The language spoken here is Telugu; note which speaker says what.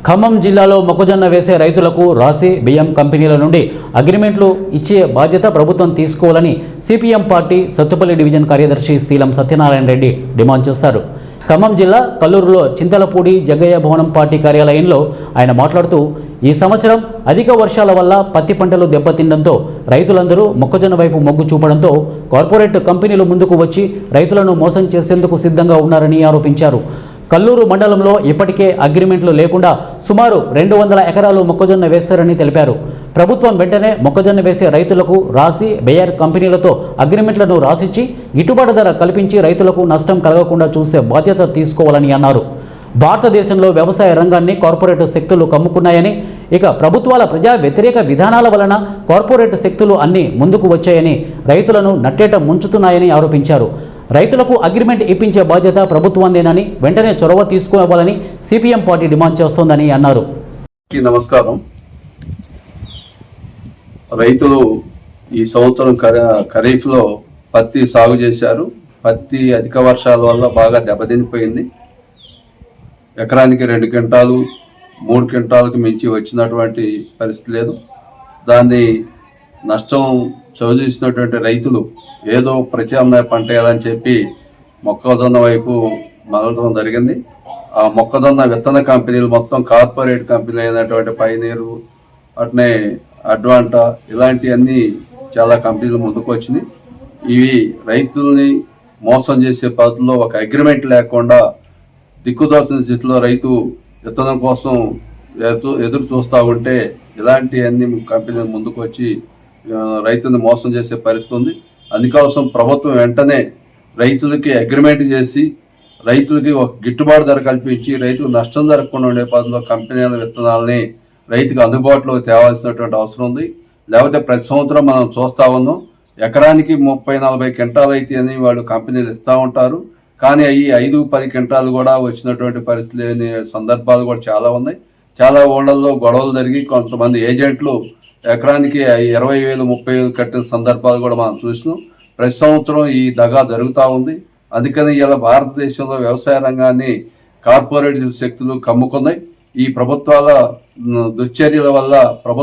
Speaker 1: ఖమ్మం జిల్లాలో మొక్కజొన్న వేసే రైతులకు రాసి బియ్యం కంపెనీల నుండి అగ్రిమెంట్లు ఇచ్చే బాధ్యత ప్రభుత్వం తీసుకోవాలని సిపిఎం పార్టీ సత్తుపల్లి డివిజన్ కార్యదర్శి శీలం సత్యనారాయణ రెడ్డి డిమాండ్ చేశారు. ఖమ్మం జిల్లా కల్లూరులో చింతలపూడి జగ్గయ్య భవనం పార్టీ కార్యాలయంలో ఆయన మాట్లాడుతూ, ఈ సంవత్సరం అధిక వర్షాల వల్ల పత్తి పంటలు దెబ్బతినడంతో రైతులందరూ మొక్కజొన్న వైపు మొగ్గు చూపడంతో కార్పొరేట్ కంపెనీలు ముందుకు వచ్చి రైతులను మోసం చేసేందుకు సిద్ధంగా ఉన్నారని ఆరోపించారు. కల్లూరు మండలంలో ఇప్పటికే అగ్రిమెంట్లు లేకుండా సుమారు 200 ఎకరాలు మొక్కజొన్న వేస్తారని తెలిపారు. ప్రభుత్వం వెంటనే మొక్కజొన్న వేసే రైతులకు రాసి బేయర్ కంపెనీలతో అగ్రిమెంట్లను రాసిచ్చి గిట్టుబాటు ధర కల్పించి రైతులకు నష్టం కలగకుండా చూసే బాధ్యత తీసుకోవాలని అన్నారు. భారతదేశంలో వ్యవసాయ రంగాన్ని కార్పొరేట్ శక్తులు కమ్ముకున్నాయని, ఇక ప్రభుత్వాల ప్రజా వ్యతిరేక విధానాల వలన కార్పొరేట్ శక్తులు అన్నీ ముందుకు వచ్చాయని, రైతులను నట్టేట ముంచుతున్నాయని ఆరోపించారు. రైతులకు అగ్రిమెంట్ ఇప్పించే బాధ్యత ప్రభుత్వాన్నేనని, వెంటనే చొరవ తీసుకోవాలని సిపిఎం పార్టీ డిమాండ్ చేస్తోందని అన్నారు.
Speaker 2: నమస్కారం. రైతులు ఈ సంవత్సరం ఖరీఫ్లో పత్తి సాగు చేశారు. పత్తి అధిక వర్షాల వల్ల బాగా దెబ్బతినిపోయింది. ఎకరానికి 2 క్వింటాలు 3 క్వింటాలకు మించి వచ్చినటువంటి పరిస్థితి లేదు. దాన్ని నష్టం చవిచూసినటువంటి రైతులు ఏదో ప్రత్యామ్నాయ పంట వేయాలని చెప్పి మొక్కజొన్న వైపు మరలడం జరిగింది. ఆ మొక్కజొన్న విత్తన కంపెనీలు మొత్తం కార్పొరేట్ కంపెనీలు అయినటువంటి పైనీరు, అట్నే అడ్వాంటా, ఇలాంటివన్నీ చాలా కంపెనీలు ముందుకు వచ్చినాయి. ఇవి రైతుల్ని మోసం చేసే పద్ధతిలో ఒక అగ్రిమెంట్ లేకుండా దిక్కుదోచిన స్థితిలో రైతు విత్తనం కోసం ఎదురు చూస్తూ ఉంటే ఇలాంటివన్నీ కంపెనీలు ముందుకు వచ్చి రైతుని మోసం చేసే పరిస్థితి ఉంది. అందుకోసం ప్రభుత్వం వెంటనే రైతులకి అగ్రిమెంట్ చేసి రైతులకి ఒక గిట్టుబాటు ధర కల్పించి రైతుకు నష్టం జరగకుండా ఉండే పద్ధతిలో కంపెనీల విత్తనాలని రైతుకు అందుబాటులోకి తేవాల్సినటువంటి అవసరం ఉంది. లేకపోతే ప్రతి సంవత్సరం మనం చూస్తూ ఉన్నాం, ఎకరానికి 30-40 క్వింటాలు అయితే అని వాళ్ళు కంపెనీలు ఇస్తూ ఉంటారు. కానీ అవి 5-10 క్వింటాలు కూడా వచ్చినటువంటి పరిస్థితి లేని సందర్భాలు కూడా చాలా ఉన్నాయి. చాలా ఊళ్ళల్లో గొడవలు జరిగి కొంతమంది ఏజెంట్లు ఎకరానికి 20,000 30,000 కట్టిన సందర్భాలు కూడా మనం చూసినాం. ప్రతి సంవత్సరం ఈ దగా జరుగుతూ ఉంది. అందుకని ఇలా భారతదేశంలో వ్యవసాయ రంగాన్ని కార్పొరేట్ శక్తులు కమ్ముకున్నాయి. ఈ ప్రభుత్వాల దుశ్చర్యల వల్ల